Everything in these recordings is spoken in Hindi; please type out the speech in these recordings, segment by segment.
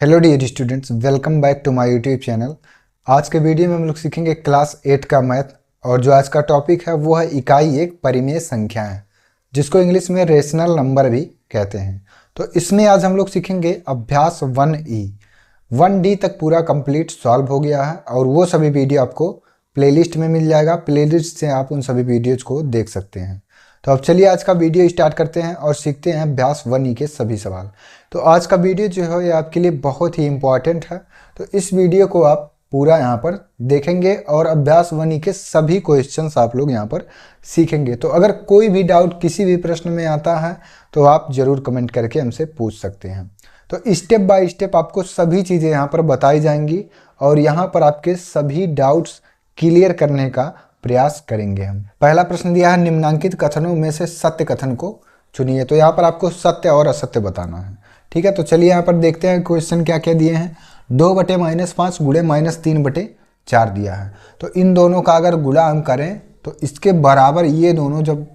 Hello dear students, welcome back to my YouTube channel. आज के वीडियो में हम लोग सीखेंगे क्लास 8 का मैथ। और जो आज का टॉपिक है वो है इकाई एक परिमेय संख्याएं, जिसको इंग्लिश में रेशनल नंबर भी कहते हैं। तो इसमें आज हम लोग सीखेंगे अभ्यास 1E। 1D तक पूरा कंप्लीट सॉल्व हो गया है और वो सभी वीडियो आपको प्लेलिस्ट में मिल जाएगा। प्लेलिस्ट से आप उन सभी वीडियोज को देख सकते हैं। तो अब चलिए आज का वीडियो स्टार्ट करते हैं और सीखते हैं अभ्यास 1E के सभी सवाल। तो आज का वीडियो जो है ये आपके लिए बहुत ही इम्पॉर्टेंट है। तो इस वीडियो को आप पूरा यहाँ पर देखेंगे और अभ्यास 1E के सभी क्वेश्चंस आप लोग यहाँ पर सीखेंगे। तो अगर कोई भी डाउट किसी भी प्रश्न में आता है तो आप ज़रूर कमेंट करके हमसे पूछ सकते हैं। तो स्टेप बाय स्टेप आपको सभी चीज़ें यहाँ पर बताई जाएंगी और यहाँ पर आपके सभी डाउट्स क्लियर करने का प्रयास करेंगे हम। पहला प्रश्न दिया है, निम्नांकित कथनों में से सत्य कथन को चुनिए। तो यहाँ पर आपको सत्य और असत्य बताना है। ठीक है, तो चलिए यहाँ पर देखते हैं क्वेश्चन क्या क्या दिए हैं। 2/-5 गुणे -3/4 दिया है। तो इन दोनों का अगर गुणा हम करें तो इसके बराबर ये दोनों जब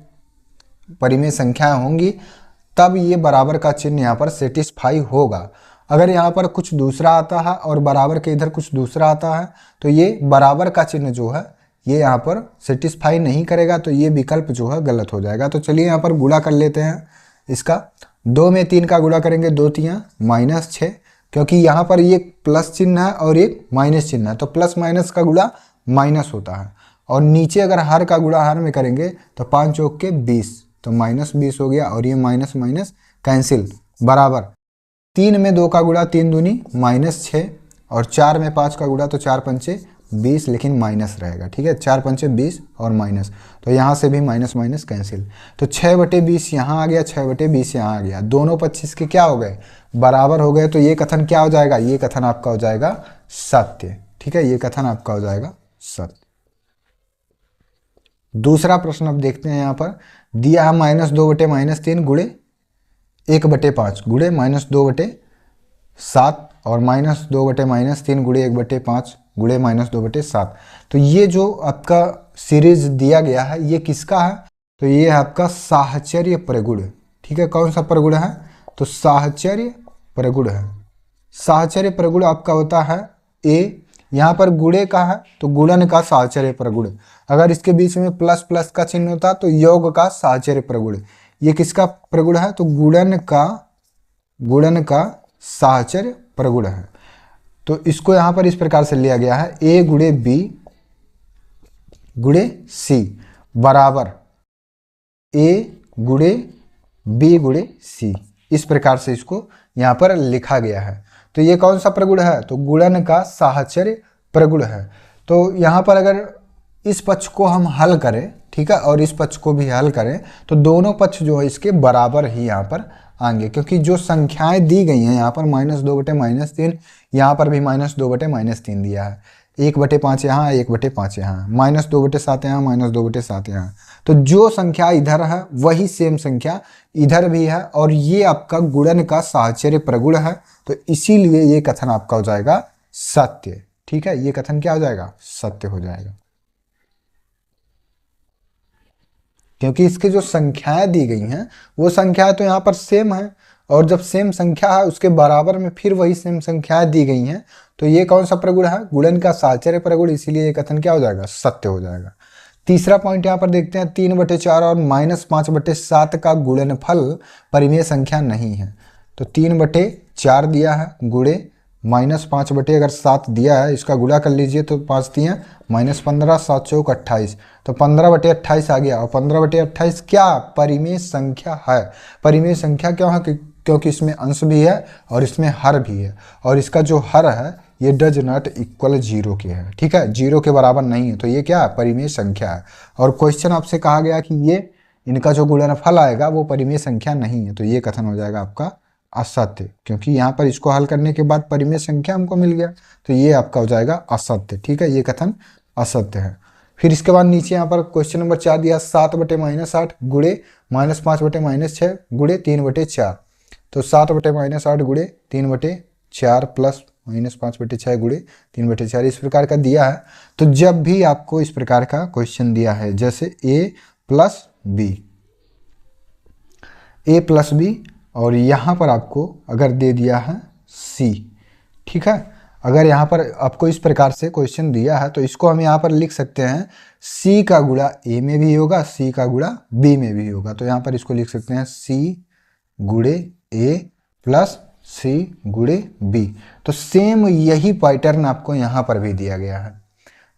परिमेय संख्याएं होंगी तब ये बराबर का चिन्ह यहाँ पर सेटिस्फाई होगा। अगर यहाँ पर कुछ दूसरा आता है और बराबर के इधर कुछ दूसरा आता है तो ये बराबर का चिन्ह जो है ये यहाँ पर सेटिस्फाई नहीं करेगा, तो ये विकल्प जो है गलत हो जाएगा। तो चलिए यहाँ पर गुणा कर लेते हैं इसका। 2 में 3 का गुणा करेंगे, 2 तियाँ -6, क्योंकि यहाँ पर ये प्लस चिन्ह है और एक माइनस चिन्ह है, तो प्लस माइनस का गुणा माइनस होता है। और नीचे अगर हर का गुणा हर में करेंगे तो 5 चौक के 20, तो -20 हो गया और ये माइनस माइनस कैंसिल, बराबर 3 में 2 का गुणा 3 दूनी -6 और 4 में 5 का गुणा तो 4 पंचे 20, लेकिन माइनस रहेगा। ठीक है, 4 पंचे 20 और माइनस, तो यहाँ से भी माइनस माइनस कैंसिल। तो 6/20 यहाँ आ गया, 6/20 यहाँ आ गया, दोनों 25 के क्या हो गए, बराबर हो गए। तो ये कथन क्या हो जाएगा, ये कथन आपका हो जाएगा सत्य। ठीक है, ये कथन आपका हो जाएगा सत्य। दूसरा प्रश्न अब देखते हैं। यहाँ पर दिया है -2/-3 गुणे 1/5 गुणे -2/7 और -2/-3 गुणे 1/5 गुणे -2/7। तो ये जो आपका सीरीज दिया गया है ये किसका है, तो ये है आपका साहचर्य प्रगुण। ठीक है, कौन सा प्रगुण है, तो साहचर्य प्रगुण है। साहचर्य प्रगुण आपका होता है ए, यहाँ पर गुणे का है तो गुणन का साहचर्य प्रगुण। अगर इसके बीच में प्लस प्लस का चिन्ह होता तो योग का साहचर्य प्रगुण। ये किसका प्रगुण है, तो गुणन का साहचर्य प्रगुण है। तो इसको यहाँ पर इस प्रकार से लिया गया है, ए गुणे बी गुणे सी बराबर ए गुणे बी गुणे सी। इस प्रकार से इसको यहाँ पर लिखा गया है। तो ये कौन सा प्रगुण है, तो गुणन का साहचर्य प्रगुण है। तो यहाँ पर अगर इस पक्ष को हम हल करें, ठीक है, और इस पक्ष को भी हल करें तो दोनों पक्ष जो है इसके बराबर ही यहाँ पर आएंगे, क्योंकि जो संख्याएं दी गई हैं यहाँ पर -2/-3, यहाँ पर भी -2/-3 दिया है। 1/5 यहाँ, 1/5 यहाँ, -2/7 यहाँ, -2/7 यहाँ। तो जो संख्या इधर है वही सेम संख्या इधर भी है और ये आपका गुणन का साहचर्य प्रगुण है। तो इसीलिए ये कथन आपका हो जाएगा सत्य। ठीक है, ये कथन क्या हो जाएगा, सत्य हो जाएगा, क्योंकि इसकी जो संख्याएं दी गई हैं वो संख्याएं तो यहाँ पर सेम है और जब सेम संख्या है उसके बराबर में फिर वही सेम संख्याएं दी गई हैं तो ये कौन सा प्रगुण है, गुणन का साहचर्य प्रगुण। इसीलिए ये कथन क्या हो जाएगा, सत्य हो जाएगा। तीसरा पॉइंट यहाँ पर देखते हैं, 3/4 और -5/7 का गुणनफल परिमेय संख्या नहीं है। तो 3/4 दिया है गुणे -5/7 दिया है, इसका गुणा कर लीजिए तो 5 दिए -15, 7 चौक 28, तो 15/28 आ गया। और 15/28 क्या परिमेय संख्या है। परिमेय संख्या क्यों है, क्योंकि इसमें अंश भी है और इसमें हर भी है, और इसका जो हर है ये डज नॉट इक्वल 0 के है। ठीक है, 0 के बराबर नहीं है, तो ये क्या है, परिमेय संख्या है। और क्वेश्चन आपसे कहा गया कि ये इनका जो गुणनफल आएगा वो परिमेय संख्या नहीं है, तो ये कथन हो जाएगा आपका असत्य, क्योंकि यहाँ पर इसको हल करने के बाद परिमेय संख्या हमको मिल गया, तो ये आपका हो जाएगा असत्य। ठीक है, ये कथन असत्य है। फिर इसके बाद नीचे यहाँ पर क्वेश्चन नंबर 4 दिया, 7/-8 गुणे -5/-6 गुणे 3/4। तो 7/-8 गुणे 3/4 प्लस -5/6 गुणे 3/4 इस प्रकार का दिया है। तो जब भी आपको इस प्रकार का क्वेश्चन दिया है, जैसे a प्लस बी और यहाँ पर आपको अगर दे दिया है c, ठीक है। अगर यहाँ पर आपको इस प्रकार से क्वेश्चन दिया है तो इसको हम यहाँ पर लिख सकते हैं c का गुणा a में भी होगा, c का गुणा b में भी होगा। तो यहाँ पर इसको लिख सकते हैं c गुणे a प्लस c गुणे b। तो सेम यही पैटर्न आपको यहाँ पर भी दिया गया है।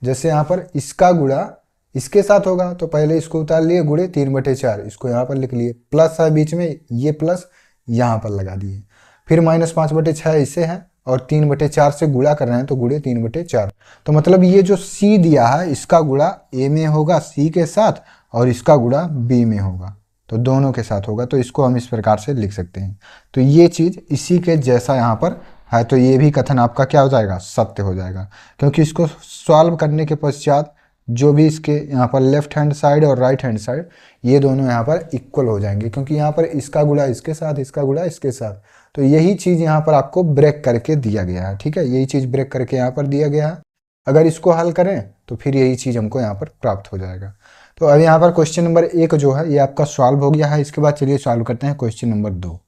जैसे यहाँ पर इसका गुणा इसके साथ होगा तो पहले इसको उतार लिए, गुणे 3/4 इसको यहाँ पर लिख लिए, प्लस है बीच में, ये प्लस यहाँ पर लगा दिए, फिर -5/6 इसे है और 3/4 से गुणा कर रहे हैं तो गुणे 3/4। तो मतलब ये जो c दिया है इसका गुणा a में होगा c के साथ और इसका गुणा b में होगा, तो दोनों के साथ होगा। तो इसको हम इस प्रकार से लिख सकते हैं। तो ये चीज़ इसी के जैसा यहाँ पर है, तो ये भी कथन आपका क्या हो जाएगा, सत्य हो जाएगा। क्योंकि इसको सॉल्व करने के पश्चात जो भी इसके यहाँ पर लेफ्ट हैंड साइड और राइट हैंड साइड ये दोनों यहाँ पर इक्वल हो जाएंगे, क्योंकि यहाँ पर इसका गुणा इसके साथ, इसका गुणा इसके साथ। तो यही चीज़ यहाँ पर आपको ब्रेक करके दिया गया है। ठीक है, यही चीज़ ब्रेक करके यहाँ पर दिया गया है। अगर इसको हल करें तो फिर यही चीज़ हमको यहाँ पर प्राप्त हो जाएगा। तो अब यहाँ पर क्वेश्चन नंबर 1 जो है ये आपका सॉल्व हो गया है। इसके बाद चलिए सॉल्व करते हैं क्वेश्चन नंबर 2।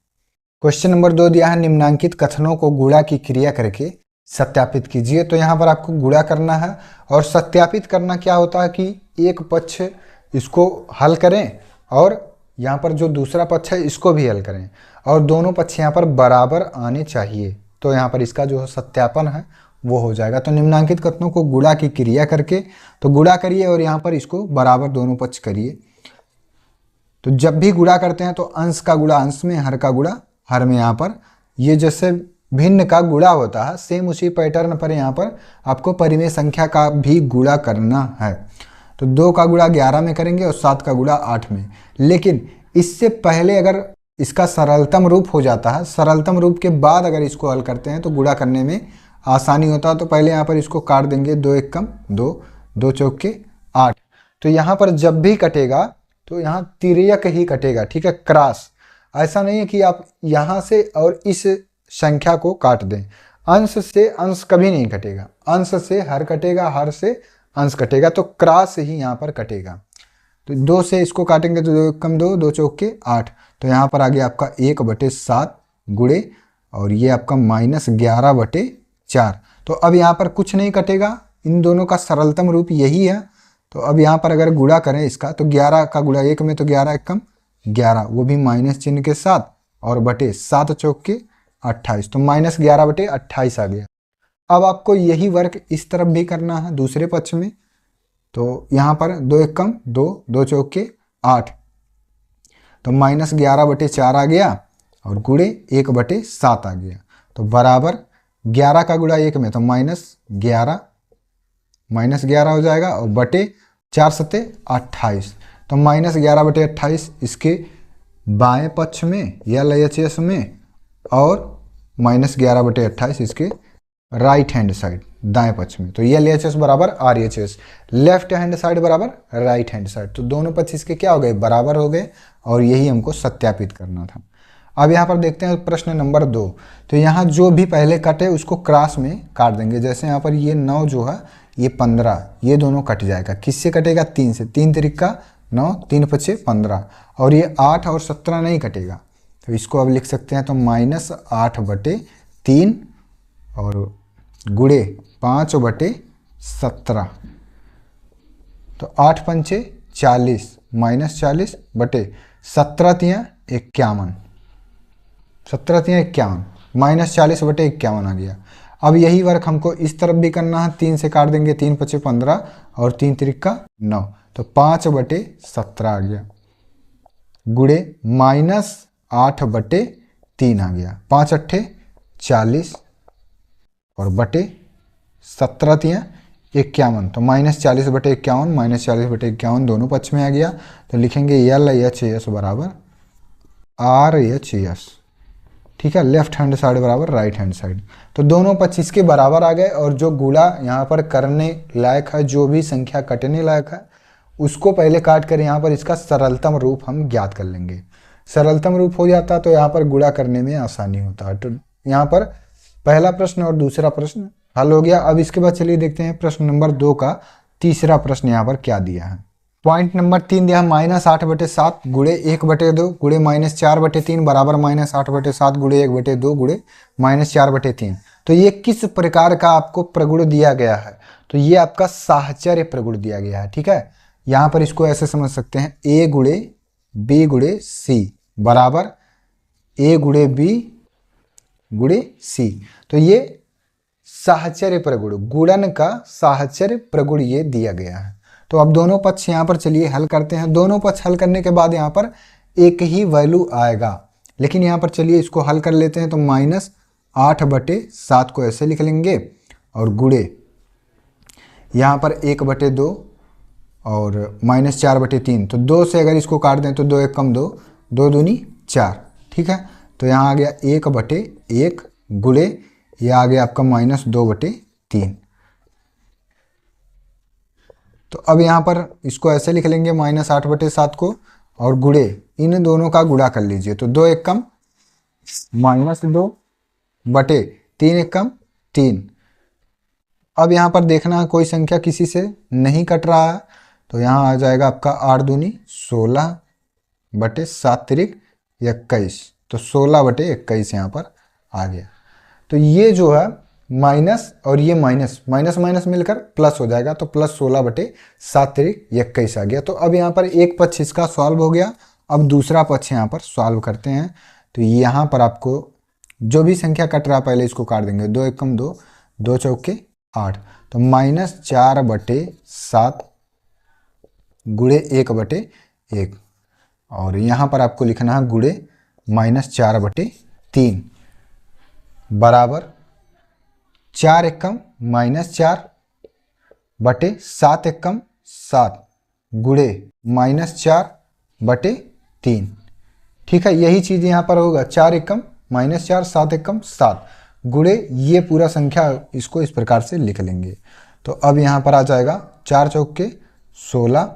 क्वेश्चन नंबर 2 दिया है, निम्नांकित कथनों को गुणा की क्रिया करके सत्यापित कीजिए। तो यहाँ पर आपको गुणा करना है और सत्यापित करना क्या होता है कि एक पक्ष इसको हल करें और यहाँ पर जो दूसरा पक्ष है इसको भी हल करें और दोनों पक्ष यहाँ पर बराबर आने चाहिए। तो यहाँ पर इसका जो सत्यापन है वो हो जाएगा। तो निम्नांकित कथनों को गुणा की क्रिया करके तो गुणा करिए और यहाँ पर इसको बराबर दोनों पक्ष करिए। तो जब भी गुणा करते हैं तो अंश का गुणा अंश में, हर का गुणा हर में। यहाँ पर ये जैसे भिन्न का गुणा होता है, सेम उसी पैटर्न पर यहाँ पर आपको परिमेय संख्या का भी गुणा करना है। तो 2 का गुणा 11 में करेंगे और 7 का गुणा 8 में। लेकिन इससे पहले अगर इसका सरलतम रूप हो जाता है, सरलतम रूप के बाद अगर इसको हल करते हैं तो गुणा करने में आसानी होता है। तो पहले यहाँ पर इसको काट देंगे, 2 1 कम 2, 2 चौके 8। तो यहाँ पर जब भी कटेगा तो यहाँ तिर्यक ही कटेगा। ठीक है, क्रॉस। ऐसा नहीं है कि आप यहाँ से और इस संख्या को काट दें। अंश से अंश कभी नहीं कटेगा, अंश से हर कटेगा, हर से अंश कटेगा। तो क्रॉस ही यहाँ पर कटेगा। तो 2 से इसको काटेंगे तो 2 1 कम 2, 2 चौके 8। तो यहाँ पर आ गया आपका 1/7 गुणे और ये आपका -11/4। तो अब यहाँ पर कुछ नहीं कटेगा, इन दोनों का सरलतम रूप यही है। तो अब यहाँ पर अगर गुणा करें इसका तो 11 का गुणा 1 में तो 11 1 कम 11, वो भी माइनस चिन्ह के साथ और बटे 7 चौके 28। तो -11/28 आ गया। अब आपको यही वर्क इस तरफ भी करना है दूसरे पक्ष में। तो यहाँ पर 2 1 कम 2, 2 चौके 8। तो -11/4 आ गया और गुणे 1/7 आ गया। तो बराबर 11 का गुणा 1 में तो -11 हो जाएगा और बटे 4 सते 28। तो -11/28 इसके बाएं पक्ष में या LHS में और -11/28 इसके राइट हैंड साइड दाएं पक्ष में। तो LHS बराबर RHS, लेफ्ट हैंड साइड बराबर राइट हैंड साइड। तो दोनों पक्ष इसके क्या हो गए, बराबर हो गए और यही हमको सत्यापित करना था। अब यहाँ पर देखते हैं प्रश्न नंबर 2। तो यहाँ जो भी पहले कटे उसको क्रॉस में काट देंगे। जैसे यहाँ पर ये 9 जो है ये 15, ये दोनों कट जाएगा। किससे कटेगा, 3 से। 3 तिरिका 9, 3 पचे 15 और ये 8 और 17 नहीं कटेगा। तो इसको अब लिख सकते हैं तो -8/3 और गुणे 5/17। तो 8 पंचे 40 -40 बटे 17 तियाँ 51, 17 तियाँ 51 -40/51 आ गया। अब यही वर्क हमको इस तरफ भी करना है। 3 से काट देंगे, 3 पचे 15 और 3 तिरिका 9। तो 5/17 आ गया गुणे -8/3 आ गया। 5 अट्ठे 40 और बटे 17 तियाँ 51। तो -40/51 -40/51 दोनों पक्ष में आ गया। तो लिखेंगे LHS बराबर RHS। ठीक है, लेफ्ट हैंड साइड बराबर राइट हैंड साइड। तो दोनों पक्ष इसके बराबर आ गए और जो गुणा यहाँ पर करने लायक है, जो भी संख्या कटने लायक है, उसको पहले काट कर यहाँ पर इसका सरलतम रूप हम ज्ञात कर लेंगे। सरलतम रूप हो जाता तो यहाँ पर गुणा करने में आसानी होता है। तो यहाँ पर पहला प्रश्न और दूसरा प्रश्न हल हो गया। अब इसके बाद चलिए देखते हैं प्रश्न नंबर 2 का तीसरा प्रश्न यहाँ पर क्या दिया है। पॉइंट नंबर 3 दिया, -8/7 गुणे 1/2 गुणे -4/3 बराबर -8/7 गुणे 1/2 गुणे -4/3। तो तो ये किस प्रकार का आपको प्रगुण दिया गया है, तो ये आपका साहचर्य प्रगुण दिया गया है। ठीक है, यहाँ पर इसको ऐसे समझ सकते हैं, ए गुणे बी गुणे सी बराबर ए गुणे बी गुणे सी। तो ये साहचर्य प्रगुण, गुणन का साहचर्य प्रगुण ये दिया गया है। तो अब दोनों पक्ष यहाँ पर चलिए हल करते हैं। दोनों पक्ष हल करने के बाद यहाँ पर एक ही वैल्यू आएगा, लेकिन यहाँ पर चलिए इसको हल कर लेते हैं। तो -8/7 को ऐसे लिख लेंगे और गुणे यहाँ पर 1/2 और -4/3। तो 2 से अगर इसको काट दें तो 2 1 कम 2, 2 दूनी 4। ठीक है, तो यहाँ आ गया 1/1 गुणे यह आ गया आपका -2/3। तो अब यहाँ पर इसको ऐसे लिख लेंगे -8/7 को और गुणे इन दोनों का गुणा कर लीजिए। तो 2 1 कम -2/3 1 कम 3। अब यहाँ पर देखना कोई संख्या किसी से नहीं कट रहा है, तो यहाँ आ जाएगा आपका 8 दूनी 16/7 21। तो 16/21 यहाँ पर आ गया। तो ये जो है माइनस और ये माइनस माइनस मिलकर प्लस हो जाएगा, तो +16/7 21 आ गया। तो अब यहाँ पर एक पक्ष इसका सॉल्व हो गया। अब दूसरा पक्ष यहाँ पर सॉल्व करते हैं। तो यहाँ पर आपको जो भी संख्या कट रहा है पहले इसको काट देंगे। 2 1 कम 2, 2 चौके 8। तो -4/7 गुणे 1/1 और यहाँ पर आपको लिखना है गुणे -4/3 बराबर 4 1 कम -4/7 1 कम 7 गुणे -4/3। ठीक है, यही चीज़ यहाँ पर होगा। 4 1 कम -4 7 1 कम 7 गुणे ये पूरा संख्या, इसको इस प्रकार से लिख लेंगे। तो अब यहाँ पर आ जाएगा 4 चौके 16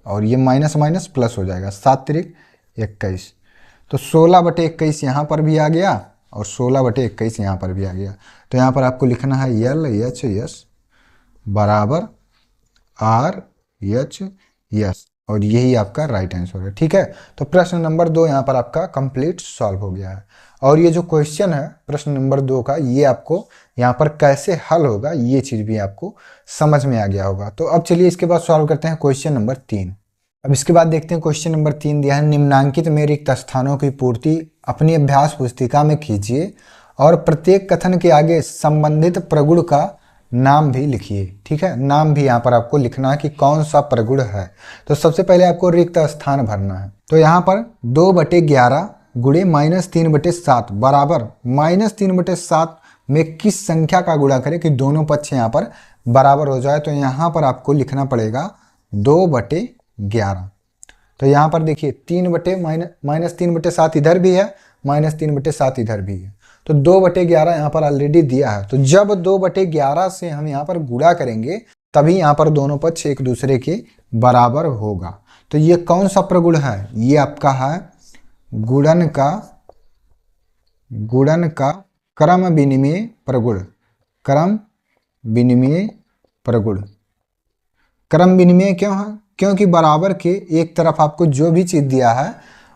और ये माइनस प्लस हो जाएगा 7 3 21। तो 16/21 यहाँ पर भी आ गया और 16/21 यहाँ पर भी आ गया। तो यहाँ पर आपको लिखना है LHS बराबर RHS और यही आपका राइट आंसर है। ठीक है, तो प्रश्न नंबर 2 यहाँ पर आपका कंप्लीट सॉल्व हो गया है। और ये जो क्वेश्चन है प्रश्न नंबर 2 का, ये आपको यहाँ पर कैसे हल होगा ये चीज़ भी आपको समझ में आ गया होगा। तो अब चलिए इसके बाद सॉल्व करते हैं क्वेश्चन नंबर 3। अब इसके बाद देखते हैं क्वेश्चन नंबर 3 दिया है, निम्नांकित में रिक्त स्थानों की पूर्ति अपनी अभ्यास पुस्तिका में कीजिए और प्रत्येक कथन के आगे संबंधित प्रगुण का नाम भी लिखिए। ठीक है, नाम भी यहाँ पर आपको लिखना है कि कौन सा प्रगुण है। तो सबसे पहले आपको रिक्त स्थान भरना है। तो यहाँ पर 2/11 गुणे -3/7 बराबर -3/7 में किस संख्या का गुणा करें कि दोनों पक्ष यहाँ पर बराबर हो जाए। तो यहाँ पर आपको लिखना पड़ेगा 2/11। तो यहाँ पर देखिए -3/7 इधर भी है, -3/7 इधर भी है। तो 2/11 यहाँ पर ऑलरेडी दिया है। तो जब 2/11 से हम यहाँ पर गुणा करेंगे तभी यहाँ पर दोनों पक्ष एक दूसरे के बराबर होगा। तो ये कौन सा प्रगुण है, ये आपका है गुणन का क्रम विनिमय प्रगुण। क्रम विनिमय प्रगुण, क्रम विनिमय क्यों है, क्योंकि बराबर के एक तरफ आपको जो भी चीज़ दिया है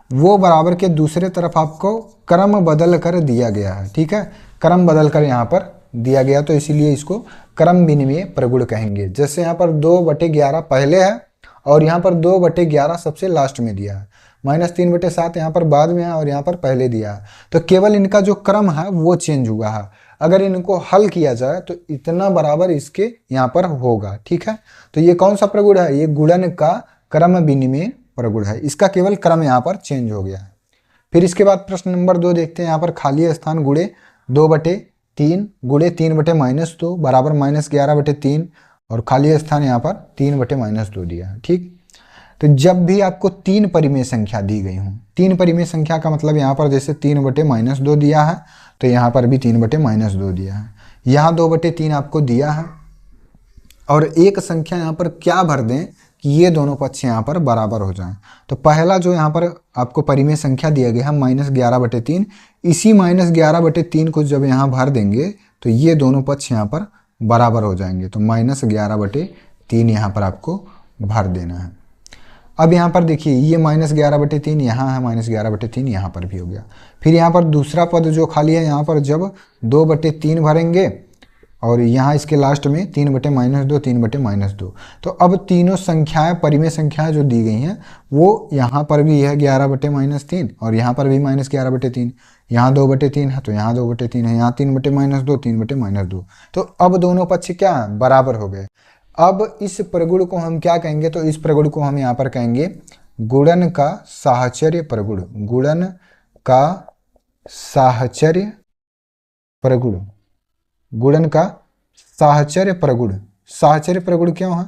वो बराबर के दूसरे तरफ आपको क्रम बदल कर दिया गया है। ठीक है, क्रम बदल कर यहाँ पर दिया गया, तो इसीलिए इसको क्रम विनिमय प्रगुण कहेंगे। जैसे यहाँ पर 2/11 पहले है और यहाँ पर 2/11 सबसे लास्ट में दिया है, -3/7 यहाँ पर बाद में है और यहाँ पर पहले दिया है। तो केवल इनका जो क्रम है वो चेंज हुआ है। अगर इनको हल किया जाए तो इतना बराबर इसके यहाँ पर होगा। ठीक है, तो ये कौन सा प्रगुण है, ये गुणन का क्रम विनिमय प्रगुण है। इसका केवल क्रम यहाँ पर चेंज हो गया है। फिर इसके बाद प्रश्न नंबर 2 देखते हैं। यहाँ पर खाली स्थान गुणे 2/3 गुणे 3/-2 बराबर -11/3 और खाली स्थान यहाँ पर 3/-2 दिया है। ठीक, तो जब भी आपको 3 परिमेय संख्या दी गई हो, 3 परिमेय संख्या का मतलब यहाँ पर जैसे 3/-2 दिया है तो यहाँ पर भी 3/-2 दिया है, यहाँ 2/3 आपको दिया है और एक संख्या यहाँ पर क्या भर दें कि ये दोनों पक्ष यहाँ पर बराबर हो जाएं। तो पहला जो यहाँ पर आपको परिमेय संख्या दिया गया है -11/3, इसी -11/3 को जब यहाँ भर देंगे तो ये दोनों पक्ष यहाँ पर बराबर हो जाएंगे। तो -11/3 यहाँ पर आपको भर देना है। अब यहाँ पर देखिए ये -11/3 यहाँ है, -11/3 यहाँ पर भी हो गया। फिर यहाँ पर दूसरा पद जो खाली है, यहाँ पर जब 2/3 भरेंगे और यहाँ इसके लास्ट में 3/-2, 3/-2, तो अब तीनों संख्याएं परिमेय संख्याएं जो दी गई हैं वो यहाँ पर भी है 11/-3 और यहाँ पर भी -11/3, यहाँ 2/3 है तो यहाँ 2/3 है, यहाँ 3/-2, 3/-2। तो अब दोनों पक्ष क्या है, बराबर हो गए। अब इस प्रगुण को हम क्या कहेंगे, तो इस प्रगुण को हम यहाँ पर कहेंगे गुणन का साहचर्य प्रगुण, गुणन का साहचर्य प्रगुण, गुणन का साहचर्य प्रगुण। साहचर्य प्रगुण क्यों है,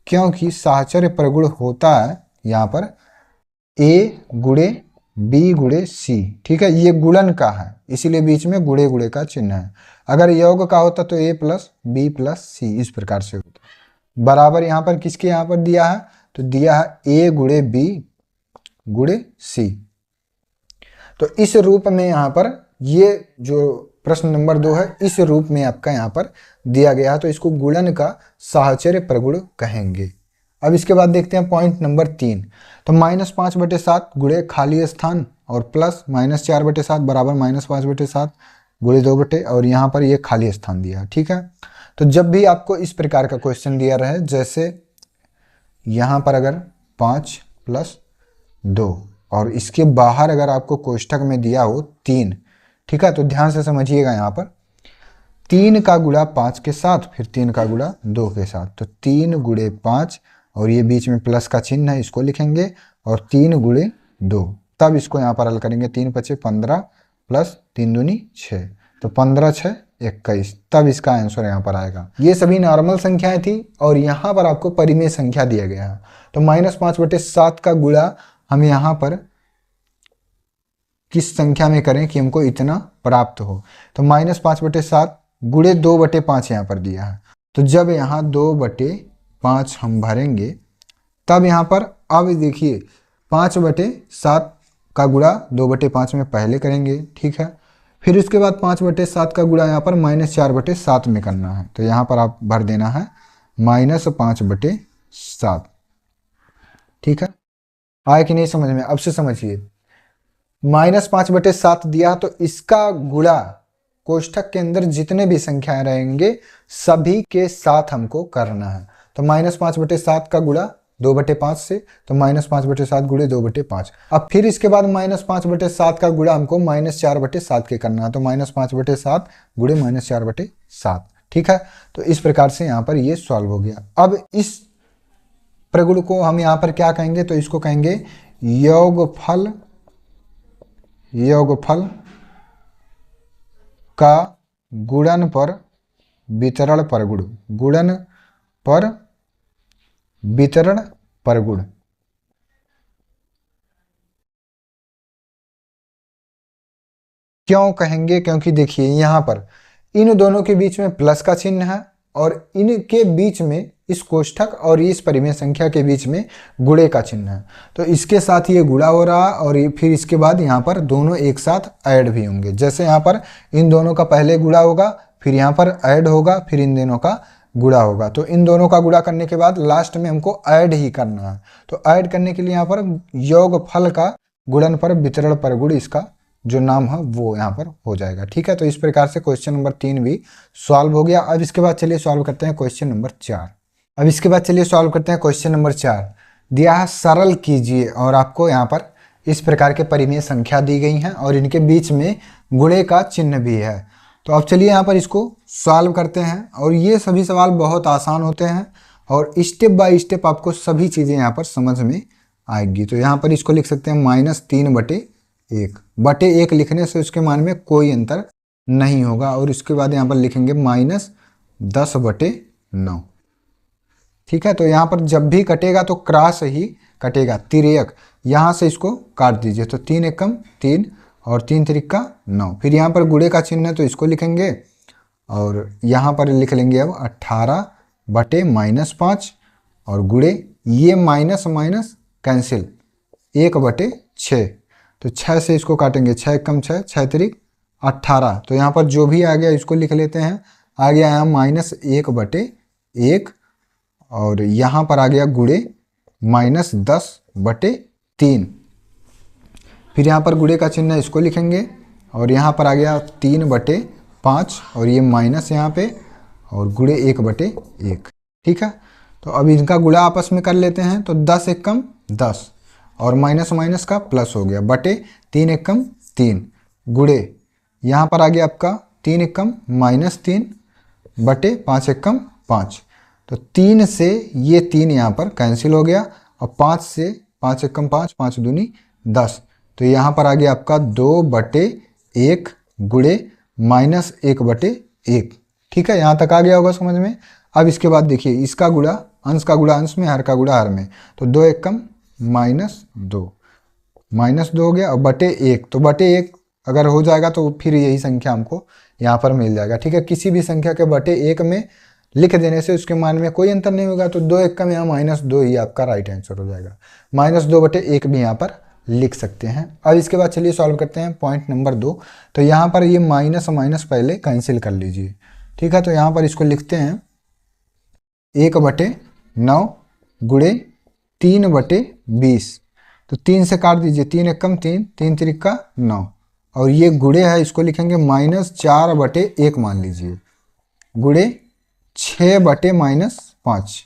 क्योंकि साहचर्य प्रगुण होता है यहाँ पर a गुणे b गुणे c, ठीक है, ये गुणन का है इसीलिए बीच में गुणे गुणे का चिन्ह है। अगर योग का होता तो a + b + c इस प्रकार से होता। बराबर यहाँ पर किसके यहाँ पर दिया है, तो दिया है a गुणे b गुणे c। तो इस रूप में यहाँ पर ये जो प्रश्न नंबर 2 है इस रूप में आपका यहाँ पर दिया गया है, तो इसको गुणन का साहचर्य प्रगुण कहेंगे। अब इसके बाद देखते हैं पॉइंट नंबर 3, तो -5/7 गुणे खाली स्थान और प्लस -4/7 बराबर -5/7 गुणे 2 और यहाँ पर ये खाली स्थान दिया, ठीक है। तो जब भी आपको इस प्रकार का क्वेश्चन दिया रहे, जैसे यहाँ पर अगर 5 + 2 और इसके बाहर अगर आपको कोष्ठक में दिया हो 3, ठीक है, तो ध्यान से समझिएगा। यहाँ पर 3 का गुणा 5 के साथ, फिर 3 का गुणा 2 के साथ, तो 3 गुणे 5 और ये बीच में प्लस का चिन्ह है इसको लिखेंगे और 3 गुणे 2, तब इसको यहाँ पर हल करेंगे। 3 × 5 = 15 प्लस 3 दूनी 6, तो 15 × 6 = 21, तब इसका आंसर यहाँ पर आएगा। ये सभी नॉर्मल संख्याएं थी और यहाँ पर आपको परिमेय संख्या दिया गया है, तो -5/7 का गुणा हम यहाँ पर किस संख्या में करें कि हमको इतना प्राप्त हो, तो -5/7 गुणे 2/5 यहाँ पर दिया है। तो जब यहाँ 2/5 हम भरेंगे तब यहाँ पर अब देखिए 5/7 का गुणा 2/5 में पहले करेंगे, ठीक है, फिर उसके बाद 5/7 का गुणा यहाँ पर -4/7 में करना है, तो यहाँ पर आप भर देना है -5/7, ठीक है। आए कि नहीं समझ में, अब से समझिए। -5/7 दिया तो इसका गुणा कोष्ठक के अंदर जितने भी संख्याएं रहेंगे सभी के साथ हमको करना है, तो -5/7 का गुणा 2/5 से, तो -5/7 गुणे 2/5। अब फिर इसके बाद -5/7 का गुणा हमको -4/7 के करना है, तो -5/7 गुणे -4/7, ठीक है। तो इस प्रकार से यहाँ पर ये सॉल्व हो गया। अब इस प्रगुण को हम यहाँ पर क्या कहेंगे, तो इसको कहेंगे योगफल का गुणन पर वितरण प्रगुण, गुणन पर वितरण प्रगुण। क्यों कहेंगे, क्योंकि देखिए यहाँ पर इन दोनों के बीच में प्लस का चिन्ह है और इनके बीच में इस कोष्ठक और इस परिमेय संख्या के बीच में गुणे का चिन्ह है, तो इसके साथ ये गुणा हो रहा और फिर इसके बाद यहाँ पर दोनों एक साथ ऐड भी होंगे। जैसे यहाँ पर इन दोनों का पहले गुणा होगा, फिर यहाँ पर ऐड होगा, फिर इन दोनों का गुणा होगा, तो इन दोनों का गुणा करने के बाद लास्ट में हमको ऐड ही करना है। तो ऐड करने के लिए यहाँ पर योगफल का गुणन पर वितरण प्रगुण इसका जो नाम है वो यहाँ पर हो जाएगा, ठीक है। तो इस प्रकार से क्वेश्चन नंबर 3 भी सॉल्व हो गया। अब इसके बाद चलिए सॉल्व करते हैं क्वेश्चन नंबर 4। अब इसके बाद चलिए सॉल्व करते हैं क्वेश्चन नंबर 4। दिया है सरल कीजिए और आपको यहाँ पर इस प्रकार के परिमेय संख्या दी गई हैं और इनके बीच में गुणे का चिन्ह भी है। तो अब चलिए यहाँ पर इसको सॉल्व करते हैं और ये सभी सवाल बहुत आसान होते हैं और स्टेप बाय स्टेप आपको सभी चीज़ें यहाँ पर समझ में आएगी। तो यहाँ पर इसको लिख सकते हैं -3/1 लिखने से उसके मान में कोई अंतर नहीं होगा और उसके बाद यहाँ पर लिखेंगे -10/9, ठीक है। तो यहाँ पर जब भी कटेगा तो क्रॉस ही कटेगा, तिर्यक, यहाँ से इसको काट दीजिए, तो 3 एकम 3 और 3 त्रिका 9। फिर यहाँ पर गुणे का चिन्ह है तो इसको लिखेंगे और यहाँ पर लिख लेंगे अब 18/-5 और गुणे ये माइनस माइनस कैंसिल 1/6, तो 6 से इसको काटेंगे, 6 एकम 6, 6 त्रिक 18। तो यहाँ पर जो भी आ गया इसको लिख लेते हैं। आ गया यहाँ -1/1 और यहाँ पर आ गया गुणे -10/3। फिर यहाँ पर गुणे का चिन्ह इसको लिखेंगे और यहाँ पर आ गया 3/5 और ये माइनस यहाँ पे और गुणे 1/1। ठीक है, तो अब इनका गुणा आपस में कर लेते हैं। तो 10 एकम 10 और माइनस माइनस का प्लस हो गया बटे 3 एकम 3 गुणे यहाँ पर आ गया आपका 3 एकम -3 बटे 5 एकम 5। तो 3 से ये 3 यहाँ पर कैंसिल हो गया और 5 से 5 एकम 5, 5 दूनी 10। तो यहाँ पर आ गया आपका 2/1 गुणे -1/1। ठीक है, यहाँ तक आ गया होगा समझ में। अब इसके बाद देखिए इसका गुणा अंश का गुणा अंश में, हर का गुणा हर में। तो 2 एकम -2 हो गया और बटे 1। तो बटे 1 अगर हो जाएगा तो फिर यही संख्या हमको यहाँ पर मिल जाएगा। ठीक है, किसी भी संख्या के बटे 1 में लिख देने से उसके मान में कोई अंतर नहीं होगा। तो 2 एकम यहाँ -2 ही आपका राइट आंसर हो जाएगा। -2/1 भी यहाँ पर लिख सकते हैं। अब इसके बाद चलिए सॉल्व करते हैं पॉइंट नंबर 2। तो यहाँ पर ये माइनस माइनस पहले कैंसिल कर लीजिए। ठीक है, तो यहाँ पर इसको लिखते हैं 1/9 गुणे 3/20। तो 3 से काट दीजिए, 3 एकम 3, 3 त्रिका 9 और ये गुणे है इसको लिखेंगे -4/1 मान लीजिए गुणे 6/-5।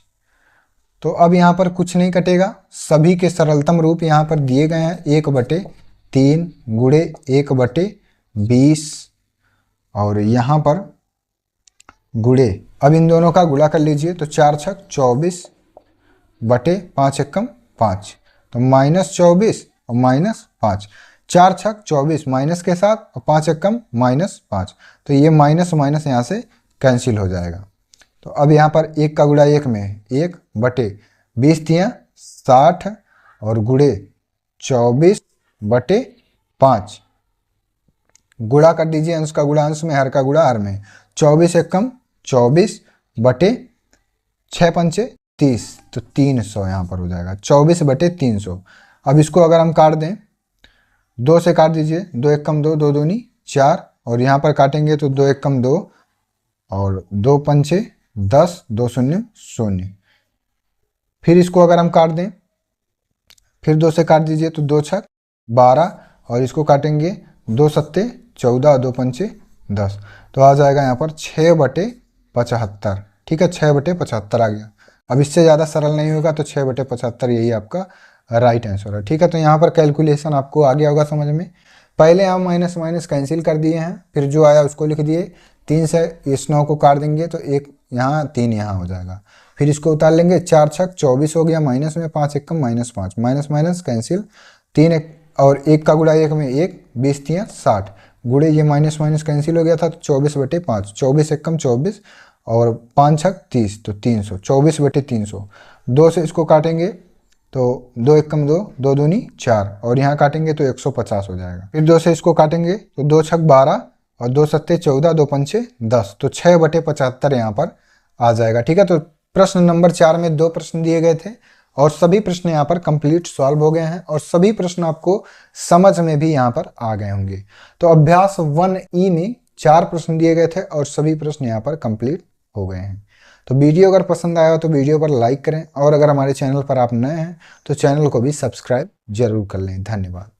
तो अब यहाँ पर कुछ नहीं कटेगा, सभी के सरलतम रूप यहाँ पर दिए गए हैं। 1/3 गुणे 1/20 और यहाँ पर गुणे, अब इन दोनों का गुणा कर लीजिए। तो 4 छक 24 बटे 5 एकम 5। तो -24 और -5, 4 छक 24 माइनस के साथ और 5 एकम -5। तो ये माइनस माइनस यहाँ से कैंसिल हो जाएगा। तो अब यहाँ पर 1 का गुणा 1 में 1/20 दिया 60 और गुणे 24/5। गुणा कर दीजिए, अंश का गुणा अंश में, हर का गुणा हर में। 24 एकम 24 बटे 6 पंचे 30। तो 300 यहाँ पर हो जाएगा 24/300। अब इसको अगर हम काट दें, 2 से काट दीजिए, 2 एकम 2, 2 दूनी 4 और यहाँ पर काटेंगे तो 2 एकम 2 और 2 पंचे 10, 2 शून्य 0। फिर इसको अगर हम काट दें, फिर 2 से काट दीजिए तो 2 छक 12 और इसको काटेंगे 2 सत्ते 14, 2 पंचे 10। तो आ जाएगा यहाँ पर 6/75। ठीक है, 6/75 आ गया। अब इससे ज़्यादा सरल नहीं होगा तो 6/75 यही आपका राइट आंसर है। ठीक है, तो यहाँ पर कैलकुलेशन आपको आ गया होगा समझ में। पहले हम माइनस माइनस कैंसिल कर दिए हैं, फिर जो आया उसको लिख दिए। 3 से इस 9 को काट देंगे तो 1 यहाँ 3 यहाँ हो जाएगा। फिर इसको उतार लेंगे, 4 छक 24 हो गया माइनस में, 5 एकम -5, माइनस माइनस कैंसिल। 3 और 1 का गुणा 1 में 1, 20 तियाँ 60 गुणे ये माइनस माइनस कैंसिल हो गया था। तो 24/5, 24 एकम 24 और 5 छक 30 तो 300, 24/300। 2 से इसको काटेंगे तो 2 एकम 2, 2 दूनी 4 और यहाँ काटेंगे तो 150 हो जाएगा। फिर 2 से इसको काटेंगे तो 2 छक 12 और 2 सत्ते 14, 2 पंचे 10। तो 6/75 यहाँ पर आ जाएगा। ठीक है, तो प्रश्न नंबर 4 में 2 प्रश्न दिए गए थे और सभी प्रश्न यहाँ पर कंप्लीट सॉल्व हो गए हैं और सभी प्रश्न आपको समझ में भी यहाँ पर आ गए होंगे। तो अभ्यास 1E में 4 प्रश्न दिए गए थे और सभी प्रश्न यहाँ पर कंप्लीट हो गए हैं। तो वीडियो अगर पसंद आया हो तो वीडियो पर लाइक करें और अगर हमारे चैनल पर आप नए हैं तो चैनल को भी सब्सक्राइब जरूर कर लें। धन्यवाद।